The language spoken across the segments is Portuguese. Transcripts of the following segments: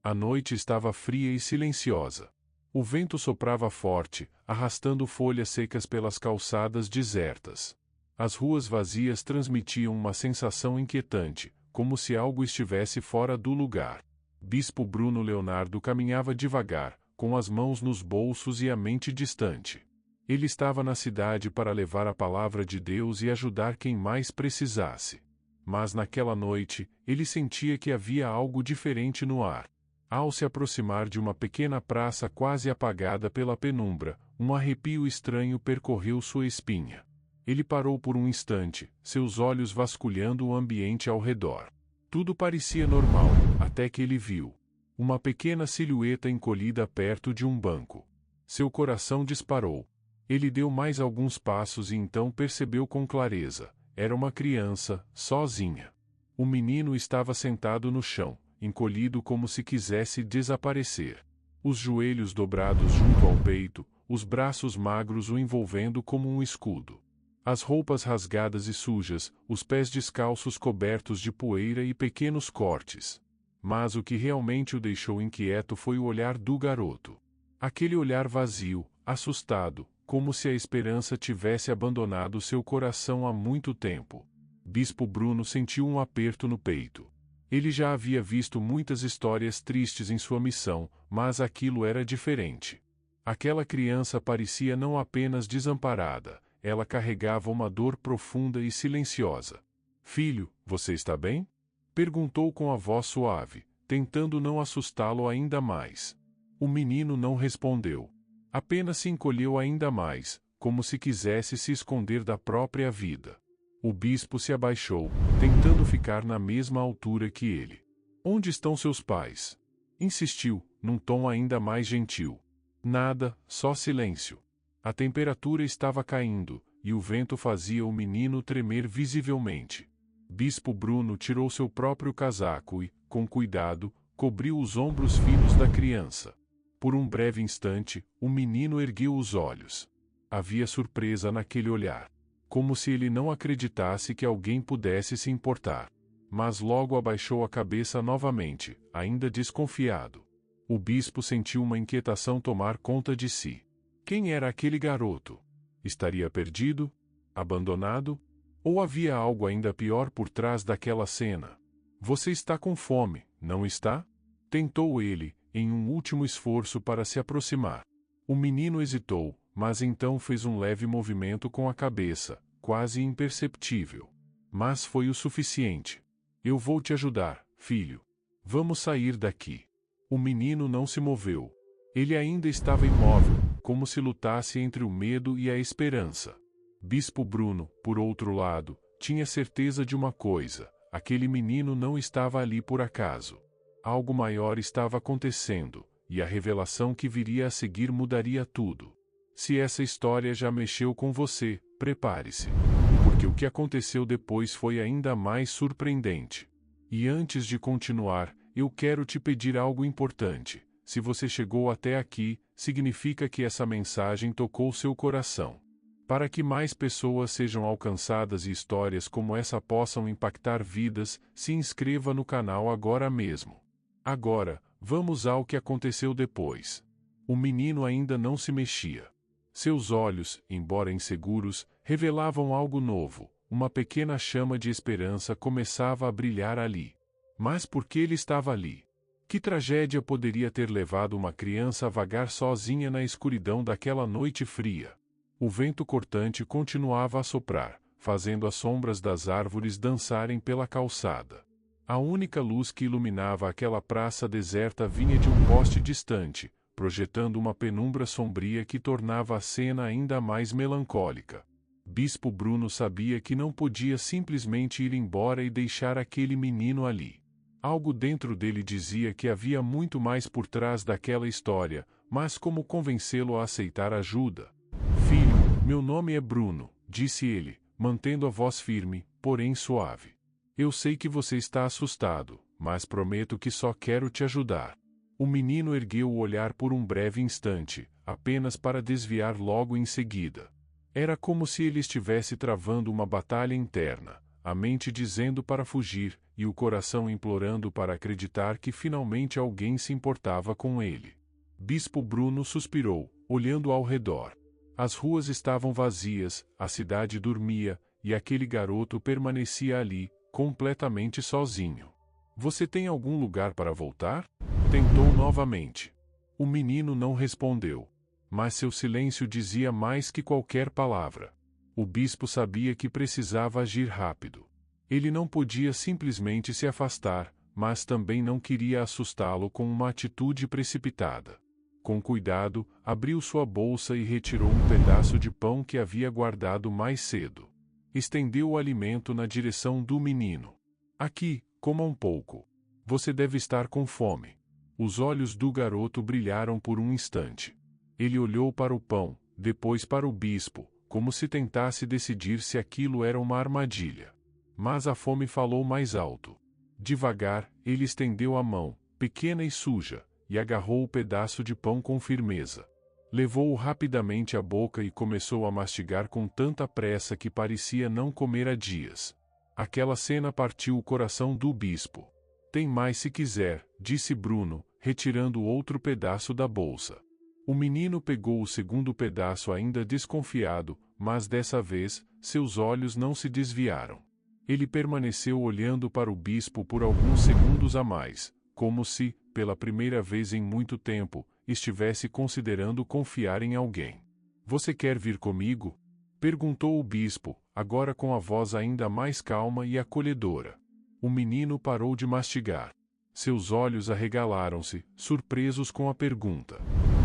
A noite estava fria e silenciosa. O vento soprava forte, arrastando folhas secas pelas calçadas desertas. As ruas vazias transmitiam uma sensação inquietante, como se algo estivesse fora do lugar. Bispo Bruno Leonardo caminhava devagar, com as mãos nos bolsos e a mente distante. Ele estava na cidade para levar a palavra de Deus e ajudar quem mais precisasse. Mas naquela noite, ele sentia que havia algo diferente no ar. Ao se aproximar de uma pequena praça quase apagada pela penumbra, um arrepio estranho percorreu sua espinha. Ele parou por um instante, seus olhos vasculhando o ambiente ao redor. Tudo parecia normal, até que ele viu uma pequena silhueta encolhida perto de um banco. Seu coração disparou. Ele deu mais alguns passos e então percebeu com clareza. Era uma criança, sozinha. O menino estava sentado no chão, encolhido como se quisesse desaparecer. Os joelhos dobrados junto ao peito, os braços magros o envolvendo como um escudo. As roupas rasgadas e sujas, os pés descalços cobertos de poeira e pequenos cortes. Mas o que realmente o deixou inquieto foi o olhar do garoto. Aquele olhar vazio, assustado, como se a esperança tivesse abandonado seu coração há muito tempo. Bispo Bruno sentiu um aperto no peito. Ele já havia visto muitas histórias tristes em sua missão, mas aquilo era diferente. Aquela criança parecia não apenas desamparada, ela carregava uma dor profunda e silenciosa. Filho, você está bem? Perguntou com a voz suave, tentando não assustá-lo ainda mais. O menino não respondeu. Apenas se encolheu ainda mais, como se quisesse se esconder da própria vida. O bispo se abaixou, tentando ficar na mesma altura que ele. Onde estão seus pais? Insistiu, num tom ainda mais gentil. Nada, só silêncio. A temperatura estava caindo, e o vento fazia o menino tremer visivelmente. Bispo Bruno tirou seu próprio casaco e, com cuidado, cobriu os ombros finos da criança. Por um breve instante, o menino ergueu os olhos. Havia surpresa naquele olhar. Como se ele não acreditasse que alguém pudesse se importar. Mas logo abaixou a cabeça novamente, ainda desconfiado. O bispo sentiu uma inquietação tomar conta de si. Quem era aquele garoto? Estaria perdido? Abandonado? Ou havia algo ainda pior por trás daquela cena? Você está com fome, não está? Tentou ele, em um último esforço para se aproximar. O menino hesitou, mas então fez um leve movimento com a cabeça, quase imperceptível. Mas foi o suficiente. Eu vou te ajudar, filho. Vamos sair daqui. O menino não se moveu. Ele ainda estava imóvel, como se lutasse entre o medo e a esperança. Bispo Bruno, por outro lado, tinha certeza de uma coisa: aquele menino não estava ali por acaso. Algo maior estava acontecendo, e a revelação que viria a seguir mudaria tudo. Se essa história já mexeu com você, prepare-se. Porque o que aconteceu depois foi ainda mais surpreendente. E antes de continuar, eu quero te pedir algo importante. Se você chegou até aqui, significa que essa mensagem tocou seu coração. Para que mais pessoas sejam alcançadas e histórias como essa possam impactar vidas, se inscreva no canal agora mesmo. Agora, vamos ao que aconteceu depois. O menino ainda não se mexia. Seus olhos, embora inseguros, revelavam algo novo. Uma pequena chama de esperança começava a brilhar ali. Mas por que ele estava ali? Que tragédia poderia ter levado uma criança a vagar sozinha na escuridão daquela noite fria? O vento cortante continuava a soprar, fazendo as sombras das árvores dançarem pela calçada. A única luz que iluminava aquela praça deserta vinha de um poste distante, projetando uma penumbra sombria que tornava a cena ainda mais melancólica. Bispo Bruno sabia que não podia simplesmente ir embora e deixar aquele menino ali. Algo dentro dele dizia que havia muito mais por trás daquela história, mas como convencê-lo a aceitar ajuda? Filho, meu nome é Bruno, disse ele, mantendo a voz firme, porém suave. Eu sei que você está assustado, mas prometo que só quero te ajudar. O menino ergueu o olhar por um breve instante, apenas para desviar logo em seguida. Era como se ele estivesse travando uma batalha interna. a mente dizendo para fugir, e o coração implorando para acreditar que finalmente alguém se importava com ele. Bispo Bruno suspirou, olhando ao redor. As ruas estavam vazias, a cidade dormia, e aquele garoto permanecia ali, completamente sozinho. Você tem algum lugar para voltar? Tentou novamente. O menino não respondeu. Mas seu silêncio dizia mais que qualquer palavra. O bispo sabia que precisava agir rápido. Ele não podia simplesmente se afastar, mas também não queria assustá-lo com uma atitude precipitada. Com cuidado, abriu sua bolsa e retirou um pedaço de pão que havia guardado mais cedo. Estendeu o alimento na direção do menino. Aqui, coma um pouco. Você deve estar com fome. Os olhos do garoto brilharam por um instante. Ele olhou para o pão, depois para o bispo, como se tentasse decidir se aquilo era uma armadilha. Mas a fome falou mais alto. Devagar, ele estendeu a mão, pequena e suja, e agarrou o pedaço de pão com firmeza. Levou-o rapidamente à boca e começou a mastigar com tanta pressa que parecia não comer há dias. Aquela cena partiu o coração do bispo. Tem mais se quiser, disse Bruno, retirando outro pedaço da bolsa. O menino pegou o segundo pedaço ainda desconfiado, mas dessa vez, seus olhos não se desviaram. Ele permaneceu olhando para o bispo por alguns segundos a mais, como se, pela primeira vez em muito tempo, estivesse considerando confiar em alguém. Você quer vir comigo? Perguntou o bispo, agora com a voz ainda mais calma e acolhedora. O menino parou de mastigar. Seus olhos arregalaram-se, surpresos com a pergunta.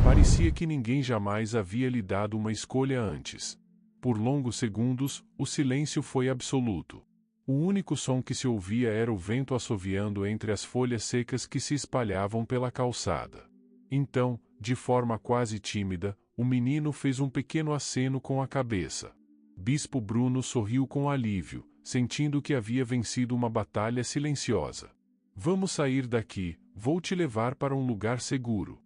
Parecia que ninguém jamais havia lhe dado uma escolha antes. Por longos segundos, o silêncio foi absoluto. O único som que se ouvia era o vento assoviando entre as folhas secas que se espalhavam pela calçada. Então, de forma quase tímida, o menino fez um pequeno aceno com a cabeça. Bispo Bruno sorriu com alívio, sentindo que havia vencido uma batalha silenciosa. Vamos sair daqui, vou te levar para um lugar seguro.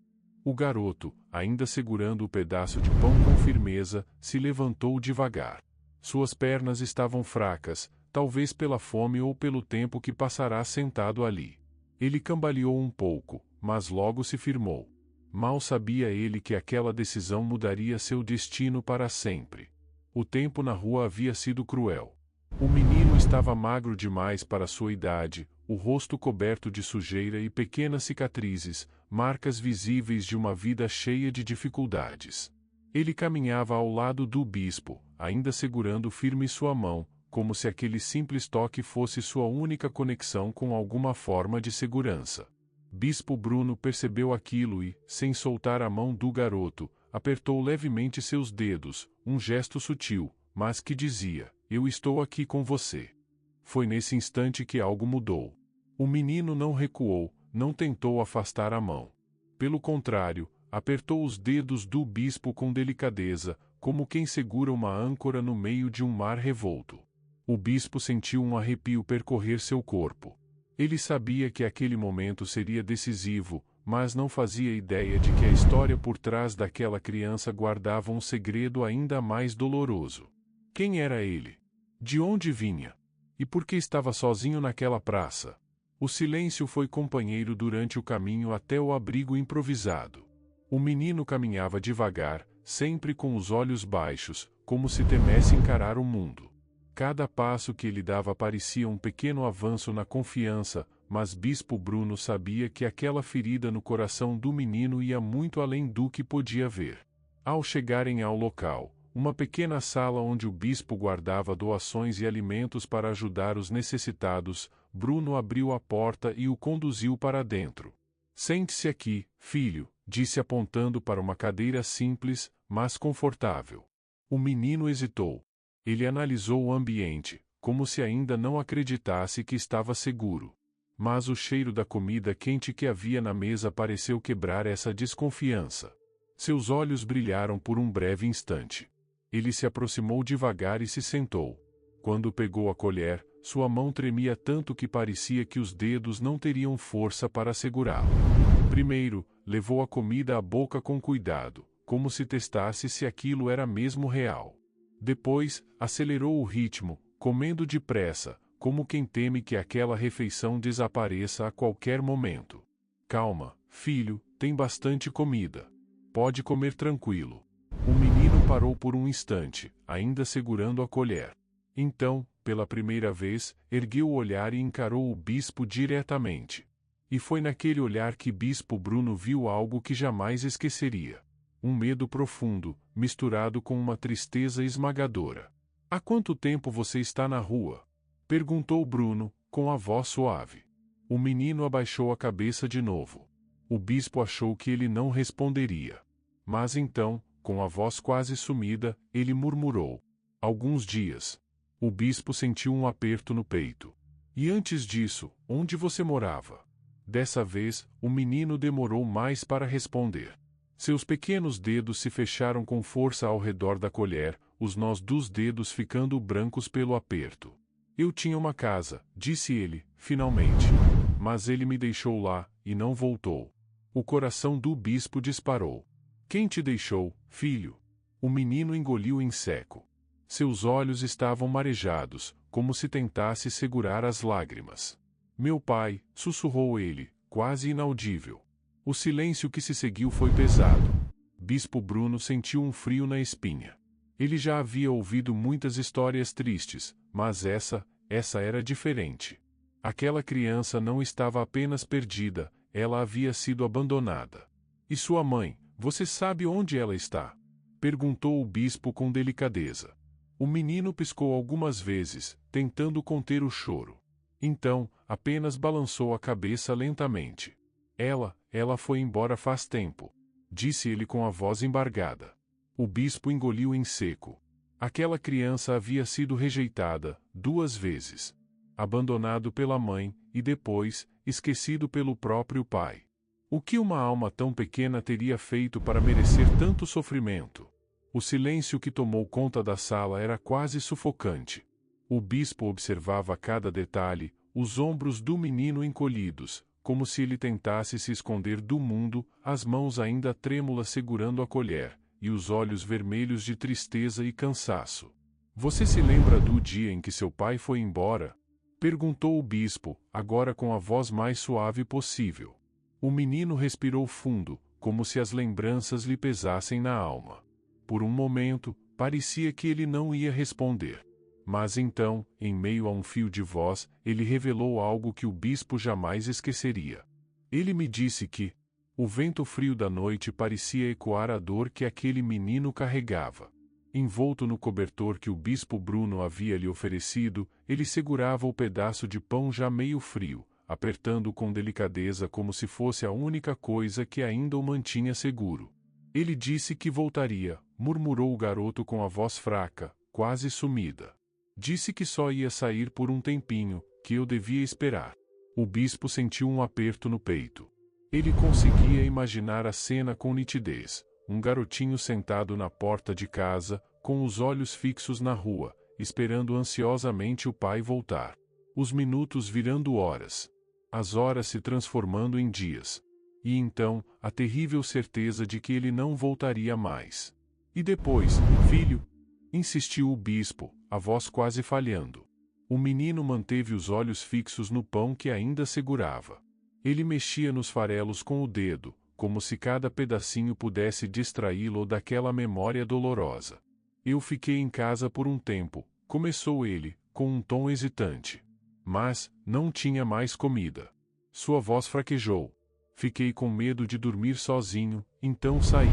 O garoto, ainda segurando o pedaço de pão com firmeza, se levantou devagar. Suas pernas estavam fracas, talvez pela fome ou pelo tempo que passará sentado ali. Ele cambaleou um pouco, mas logo se firmou. Mal sabia ele que aquela decisão mudaria seu destino para sempre. O tempo na rua havia sido cruel. O menino estava magro demais para sua idade, o rosto coberto de sujeira e pequenas cicatrizes, marcas visíveis de uma vida cheia de dificuldades. Ele caminhava ao lado do bispo, ainda segurando firme sua mão, como se aquele simples toque fosse sua única conexão com alguma forma de segurança. Bispo Bruno percebeu aquilo e, sem soltar a mão do garoto, apertou levemente seus dedos, um gesto sutil, mas que dizia: "Eu estou aqui com você." Foi nesse instante que algo mudou. O menino não recuou, não tentou afastar a mão. Pelo contrário, apertou os dedos do bispo com delicadeza, como quem segura uma âncora no meio de um mar revolto. O bispo sentiu um arrepio percorrer seu corpo. Ele sabia que aquele momento seria decisivo, mas não fazia ideia de que a história por trás daquela criança guardava um segredo ainda mais doloroso. Quem era ele? De onde vinha? E por que estava sozinho naquela praça? O silêncio foi companheiro durante o caminho até o abrigo improvisado. O menino caminhava devagar, sempre com os olhos baixos, como se temesse encarar o mundo. Cada passo que ele dava parecia um pequeno avanço na confiança, mas Bispo Bruno sabia que aquela ferida no coração do menino ia muito além do que podia ver. Ao chegarem ao local, uma pequena sala onde o bispo guardava doações e alimentos para ajudar os necessitados, Bruno abriu a porta e o conduziu para dentro. "Sente-se aqui, filho", disse apontando para uma cadeira simples, mas confortável. O menino hesitou. Ele analisou o ambiente, como se ainda não acreditasse que estava seguro. Mas o cheiro da comida quente que havia na mesa pareceu quebrar essa desconfiança. Seus olhos brilharam por um breve instante. Ele se aproximou devagar e se sentou. Quando pegou a colher, sua mão tremia tanto que parecia que os dedos não teriam força para segurá-la. Primeiro, levou a comida à boca com cuidado, como se testasse se aquilo era mesmo real. Depois, acelerou o ritmo, comendo depressa, como quem teme que aquela refeição desapareça a qualquer momento. Calma, filho, tem bastante comida. Pode comer tranquilo. O menino parou por um instante, ainda segurando a colher. Então, pela primeira vez, ergueu o olhar e encarou o bispo diretamente. E foi naquele olhar que Bispo Bruno viu algo que jamais esqueceria. Um medo profundo, misturado com uma tristeza esmagadora. Há quanto tempo você está na rua? Perguntou Bruno, com a voz suave. O menino abaixou a cabeça de novo. O bispo achou que ele não responderia. Mas então, com a voz quase sumida, ele murmurou: alguns dias. O bispo sentiu um aperto no peito. E antes disso, onde você morava? Dessa vez, o menino demorou mais para responder. Seus pequenos dedos se fecharam com força ao redor da colher, os nós dos dedos ficando brancos pelo aperto. Eu tinha uma casa, disse ele, finalmente. Mas ele me deixou lá, e não voltou. O coração do bispo disparou. Quem te deixou, filho? O menino engoliu em seco. Seus olhos estavam marejados, como se tentasse segurar as lágrimas. Meu pai, sussurrou ele, quase inaudível. O silêncio que se seguiu foi pesado. Bispo Bruno sentiu um frio na espinha. Ele já havia ouvido muitas histórias tristes, mas essa era diferente. Aquela criança não estava apenas perdida, ela havia sido abandonada. E sua mãe, você sabe onde ela está? Perguntou o bispo com delicadeza. O menino piscou algumas vezes, tentando conter o choro. Então, apenas balançou a cabeça lentamente. Ela foi embora faz tempo, disse ele com a voz embargada. O bispo engoliu em seco. Aquela criança havia sido rejeitada 2 vezes. Abandonado pela mãe, e depois, esquecido pelo próprio pai. O que uma alma tão pequena teria feito para merecer tanto sofrimento? O silêncio que tomou conta da sala era quase sufocante. O bispo observava cada detalhe, os ombros do menino encolhidos, como se ele tentasse se esconder do mundo, as mãos ainda trêmulas segurando a colher, e os olhos vermelhos de tristeza e cansaço. Você se lembra do dia em que seu pai foi embora? Perguntou o bispo, agora com a voz mais suave possível. O menino respirou fundo, como se as lembranças lhe pesassem na alma. Por um momento, parecia que ele não ia responder. Mas então, em meio a um fio de voz, ele revelou algo que o bispo jamais esqueceria. Ele me disse que o vento frio da noite parecia ecoar a dor que aquele menino carregava. Envolto no cobertor que o bispo Bruno havia lhe oferecido, ele segurava o pedaço de pão já meio frio, apertando com delicadeza como se fosse a única coisa que ainda o mantinha seguro. Ele disse que voltaria, murmurou o garoto com a voz fraca, quase sumida. Disse que só ia sair por um tempinho, que eu devia esperar. O bispo sentiu um aperto no peito. Ele conseguia imaginar a cena com nitidez. Um garotinho sentado na porta de casa, com os olhos fixos na rua, esperando ansiosamente o pai voltar. Os minutos virando horas. As horas se transformando em dias. E então, a terrível certeza de que ele não voltaria mais. E depois, filho? Insistiu o bispo, a voz quase falhando. O menino manteve os olhos fixos no pão que ainda segurava. Ele mexia nos farelos com o dedo, como se cada pedacinho pudesse distraí-lo daquela memória dolorosa. Eu fiquei em casa por um tempo, começou ele, com um tom hesitante. Mas, não tinha mais comida. Sua voz fraquejou. Fiquei com medo de dormir sozinho, então saí.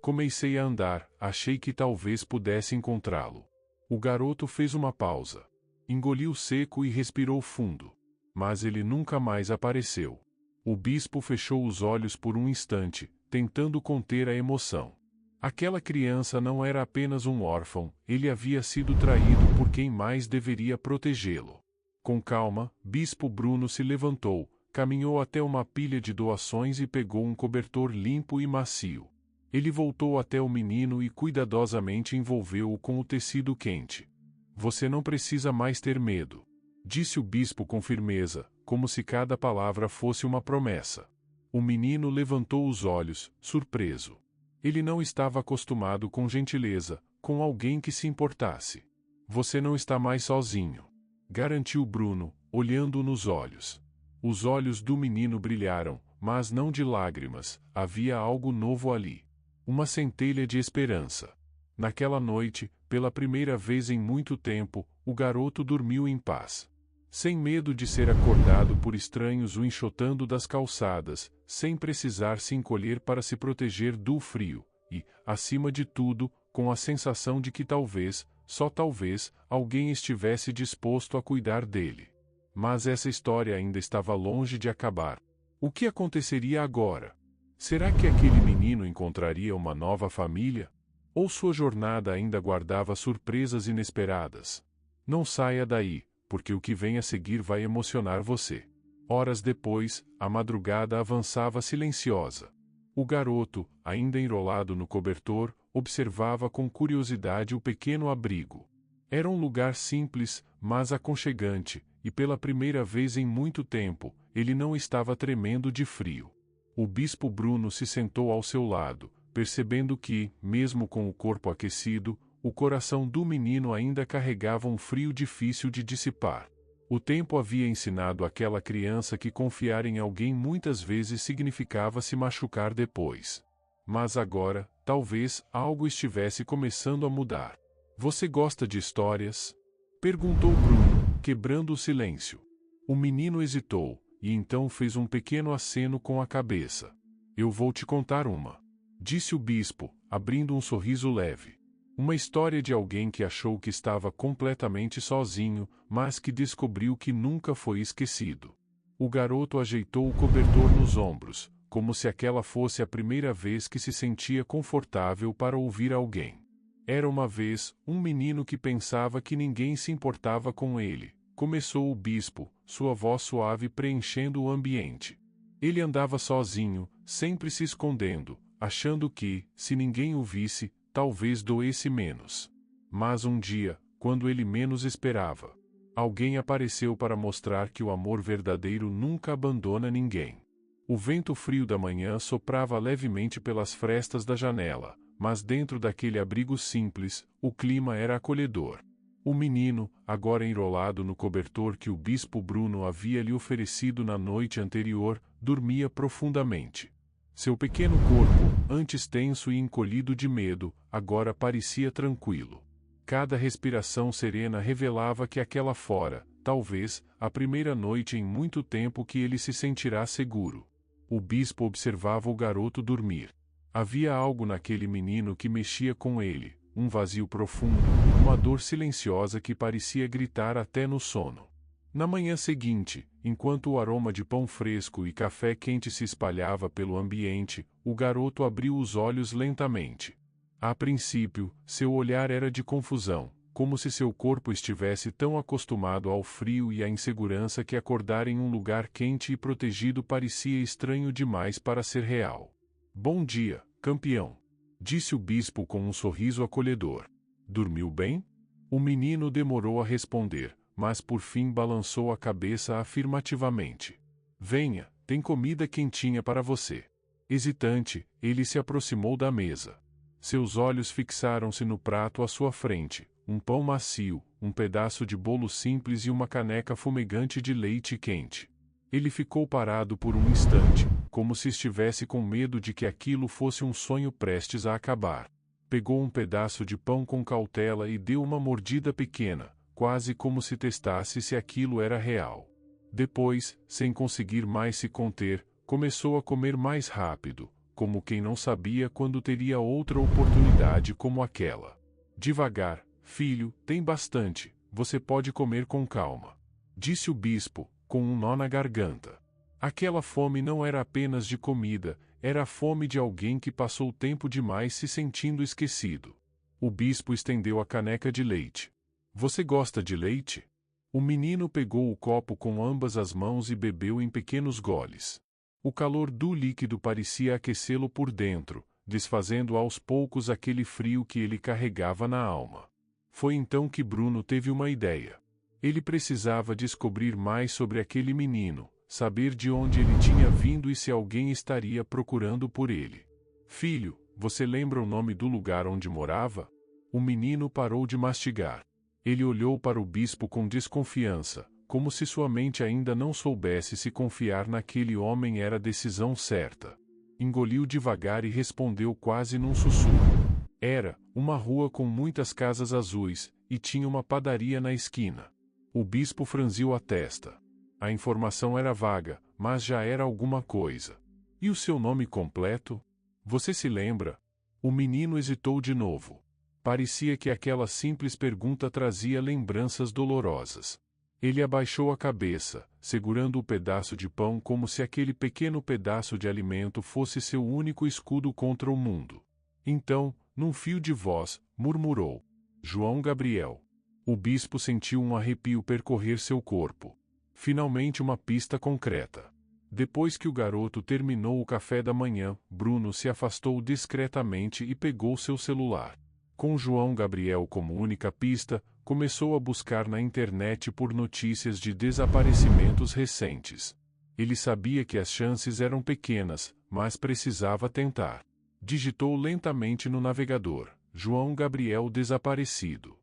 Comecei a andar, achei que talvez pudesse encontrá-lo. O garoto fez uma pausa. Engoliu seco e respirou fundo. Mas ele nunca mais apareceu. O bispo fechou os olhos por um instante, tentando conter a emoção. Aquela criança não era apenas um órfão, ele havia sido traído por quem mais deveria protegê-lo. Com calma, Bispo Bruno se levantou, caminhou até uma pilha de doações e pegou um cobertor limpo e macio. Ele voltou até o menino e cuidadosamente envolveu-o com o tecido quente. Você não precisa mais ter medo, disse o bispo com firmeza, como se cada palavra fosse uma promessa. O menino levantou os olhos, surpreso. Ele não estava acostumado com gentileza, com alguém que se importasse. Você não está mais sozinho, garantiu Bruno, olhando-o nos olhos. Os olhos do menino brilharam, mas não de lágrimas, havia algo novo ali. Uma centelha de esperança. Naquela noite, pela primeira vez em muito tempo, o garoto dormiu em paz. Sem medo de ser acordado por estranhos o enxotando das calçadas, sem precisar se encolher para se proteger do frio, e, acima de tudo, com a sensação de que talvez, só talvez, alguém estivesse disposto a cuidar dele. Mas essa história ainda estava longe de acabar. O que aconteceria agora? Será que aquele menino encontraria uma nova família? Ou sua jornada ainda guardava surpresas inesperadas? Não saia daí, porque o que vem a seguir vai emocionar você. Horas depois, a madrugada avançava silenciosa. O garoto, ainda enrolado no cobertor, observava com curiosidade o pequeno abrigo. Era um lugar simples, mas aconchegante, e pela primeira vez em muito tempo, ele não estava tremendo de frio. O bispo Bruno se sentou ao seu lado, percebendo que, mesmo com o corpo aquecido, o coração do menino ainda carregava um frio difícil de dissipar. O tempo havia ensinado àquela criança que confiar em alguém muitas vezes significava se machucar depois. Mas agora, talvez, algo estivesse começando a mudar. Você gosta de histórias? Perguntou Bruno, quebrando o silêncio. O menino hesitou, e então fez um pequeno aceno com a cabeça. Eu vou te contar uma, disse o bispo, abrindo um sorriso leve. Uma história de alguém que achou que estava completamente sozinho, mas que descobriu que nunca foi esquecido. O garoto ajeitou o cobertor nos ombros, como se aquela fosse a primeira vez que se sentia confortável para ouvir alguém. Era uma vez, um menino que pensava que ninguém se importava com ele. Começou o bispo, sua voz suave preenchendo o ambiente. Ele andava sozinho, sempre se escondendo, achando que, se ninguém o visse, talvez doesse menos. Mas um dia, quando ele menos esperava, alguém apareceu para mostrar que o amor verdadeiro nunca abandona ninguém. O vento frio da manhã soprava levemente pelas frestas da janela, mas dentro daquele abrigo simples, o clima era acolhedor. O menino, agora enrolado no cobertor que o bispo Bruno havia lhe oferecido na noite anterior, dormia profundamente. Seu pequeno corpo, antes tenso e encolhido de medo, agora parecia tranquilo. Cada respiração serena revelava que aquela fora, talvez, a primeira noite em muito tempo que ele se sentirá seguro. O bispo observava o garoto dormir. Havia algo naquele menino que mexia com ele, um vazio profundo, uma dor silenciosa que parecia gritar até no sono. Na manhã seguinte, enquanto o aroma de pão fresco e café quente se espalhava pelo ambiente, o garoto abriu os olhos lentamente. A princípio, seu olhar era de confusão, como se seu corpo estivesse tão acostumado ao frio e à insegurança que acordar em um lugar quente e protegido parecia estranho demais para ser real. Bom dia, campeão, disse o bispo com um sorriso acolhedor. Dormiu bem? O menino demorou a responder, mas por fim balançou a cabeça afirmativamente. Venha, tem comida quentinha para você. Hesitante, ele se aproximou da mesa. Seus olhos fixaram-se no prato à sua frente, um pão macio, um pedaço de bolo simples e uma caneca fumegante de leite quente. Ele ficou parado por um instante, como se estivesse com medo de que aquilo fosse um sonho prestes a acabar. Pegou um pedaço de pão com cautela e deu uma mordida pequena, quase como se testasse se aquilo era real. Depois, sem conseguir mais se conter, começou a comer mais rápido, como quem não sabia quando teria outra oportunidade como aquela. Devagar, filho, tem bastante, você pode comer com calma, disse o bispo, com um nó na garganta. Aquela fome não era apenas de comida, era a fome de alguém que passou tempo demais se sentindo esquecido. O bispo estendeu a caneca de leite. Você gosta de leite? O menino pegou o copo com ambas as mãos e bebeu em pequenos goles. O calor do líquido parecia aquecê-lo por dentro, desfazendo aos poucos aquele frio que ele carregava na alma. Foi então que Bruno teve uma ideia. Ele precisava descobrir mais sobre aquele menino, saber de onde ele tinha vindo e se alguém estaria procurando por ele. Filho, você lembra o nome do lugar onde morava? O menino parou de mastigar. Ele olhou para o bispo com desconfiança, como se sua mente ainda não soubesse se confiar naquele homem era a decisão certa. Engoliu devagar e respondeu quase num sussurro. Era uma rua com muitas casas azuis, e tinha uma padaria na esquina. O bispo franziu a testa. A informação era vaga, mas já era alguma coisa. E o seu nome completo? Você se lembra? O menino hesitou de novo. Parecia que aquela simples pergunta trazia lembranças dolorosas. Ele abaixou a cabeça, segurando o pedaço de pão como se aquele pequeno pedaço de alimento fosse seu único escudo contra o mundo. Então, num fio de voz, murmurou: João Gabriel. O bispo sentiu um arrepio percorrer seu corpo. Finalmente uma pista concreta. Depois que o garoto terminou o café da manhã, Bruno se afastou discretamente e pegou seu celular. Com João Gabriel como única pista, começou a buscar na internet por notícias de desaparecimentos recentes. Ele sabia que as chances eram pequenas, mas precisava tentar. Digitou lentamente no navegador: João Gabriel desaparecido.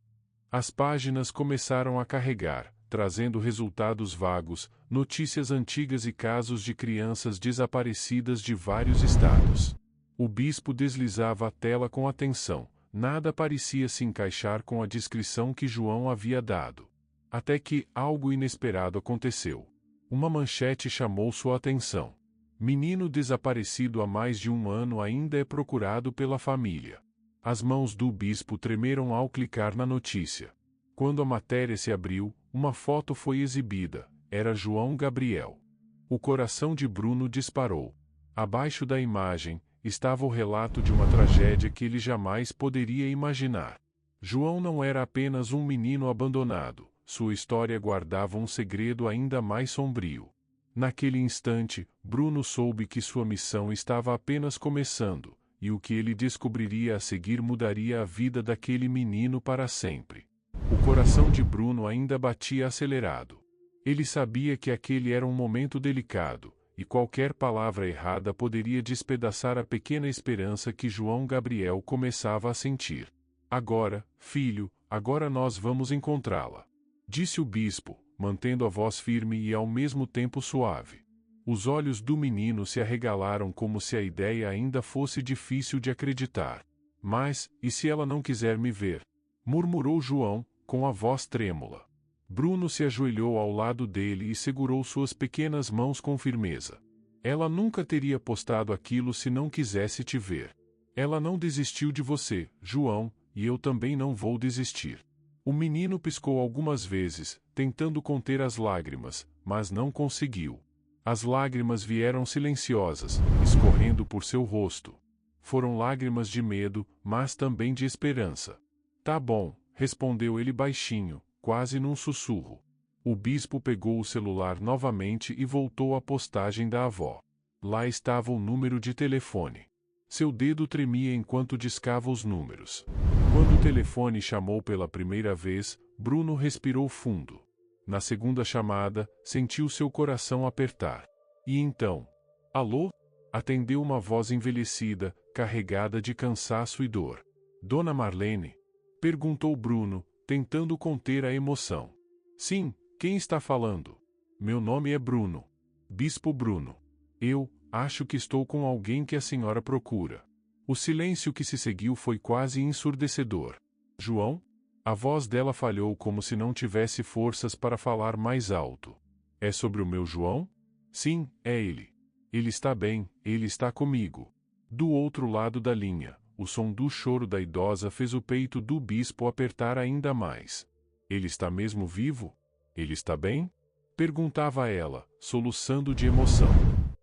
As páginas começaram a carregar, trazendo resultados vagos, notícias antigas e casos de crianças desaparecidas de vários estados. O bispo deslizava a tela com atenção. Nada parecia se encaixar com a descrição que João havia dado. Até que algo inesperado aconteceu. Uma manchete chamou sua atenção. Menino desaparecido há mais de 1 ano ainda é procurado pela família. As mãos do bispo tremeram ao clicar na notícia. Quando a matéria se abriu, uma foto foi exibida. Era João Gabriel. O coração de Bruno disparou. Abaixo da imagem, estava o relato de uma tragédia que ele jamais poderia imaginar. João não era apenas um menino abandonado, sua história guardava um segredo ainda mais sombrio. Naquele instante, Bruno soube que sua missão estava apenas começando, e o que ele descobriria a seguir mudaria a vida daquele menino para sempre. O coração de Bruno ainda batia acelerado. Ele sabia que aquele era um momento delicado, e qualquer palavra errada poderia despedaçar a pequena esperança que João Gabriel começava a sentir. Agora, filho, agora nós vamos encontrá-la, disse o bispo, mantendo a voz firme e ao mesmo tempo suave. Os olhos do menino se arregalaram como se a ideia ainda fosse difícil de acreditar. Mas, e se ela não quiser me ver? Murmurou João, com a voz trêmula. Bruno se ajoelhou ao lado dele e segurou suas pequenas mãos com firmeza. Ela nunca teria postado aquilo se não quisesse te ver. Ela não desistiu de você, João, e eu também não vou desistir. O menino piscou algumas vezes, tentando conter as lágrimas, mas não conseguiu. As lágrimas vieram silenciosas, escorrendo por seu rosto. Foram lágrimas de medo, mas também de esperança. Tá bom, respondeu ele baixinho, quase num sussurro. O bispo pegou o celular novamente e voltou à postagem da avó. Lá estava o número de telefone. Seu dedo tremia enquanto discava os números. Quando o telefone chamou pela primeira vez, Bruno respirou fundo. Na segunda chamada, sentiu seu coração apertar. E então? Alô? Atendeu uma voz envelhecida, carregada de cansaço e dor. Dona Marlene? Perguntou Bruno, tentando conter a emoção. Sim, quem está falando? Meu nome é Bruno. Bispo Bruno. Eu acho que estou com alguém que a senhora procura. O silêncio que se seguiu foi quase ensurdecedor. João? A voz dela falhou como se não tivesse forças para falar mais alto. É sobre o meu João? Sim, é ele. Ele está bem, ele está comigo. Do outro lado da linha, o som do choro da idosa fez o peito do bispo apertar ainda mais. Ele está mesmo vivo? Ele está bem? Perguntava ela, soluçando de emoção.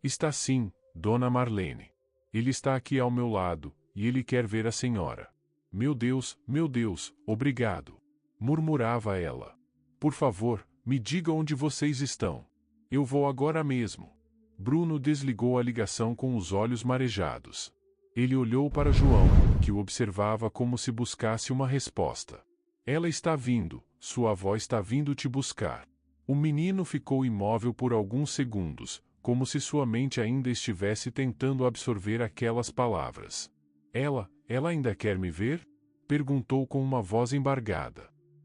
Está sim, Dona Marlene. Ele está aqui ao meu lado, e ele quer ver a senhora. Meu Deus, obrigado. Murmurava ela. Por favor, me diga onde vocês estão. Eu vou agora mesmo. Bruno desligou a ligação com os olhos marejados. Ele olhou para João, que o observava como se buscasse uma resposta. Ela está vindo, sua avó está vindo te buscar. O menino ficou imóvel por alguns segundos, como se sua mente ainda estivesse tentando absorver aquelas palavras. Ela ainda quer me ver? Perguntou com uma voz embargada.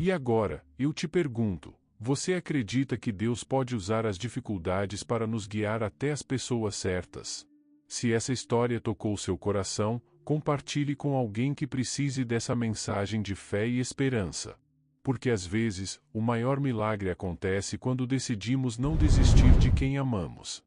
E agora, eu te pergunto: você acredita que Deus pode usar as dificuldades para nos guiar até as pessoas certas? Se essa história tocou seu coração, compartilhe com alguém que precise dessa mensagem de fé e esperança. Porque às vezes, o maior milagre acontece quando decidimos não desistir de quem amamos.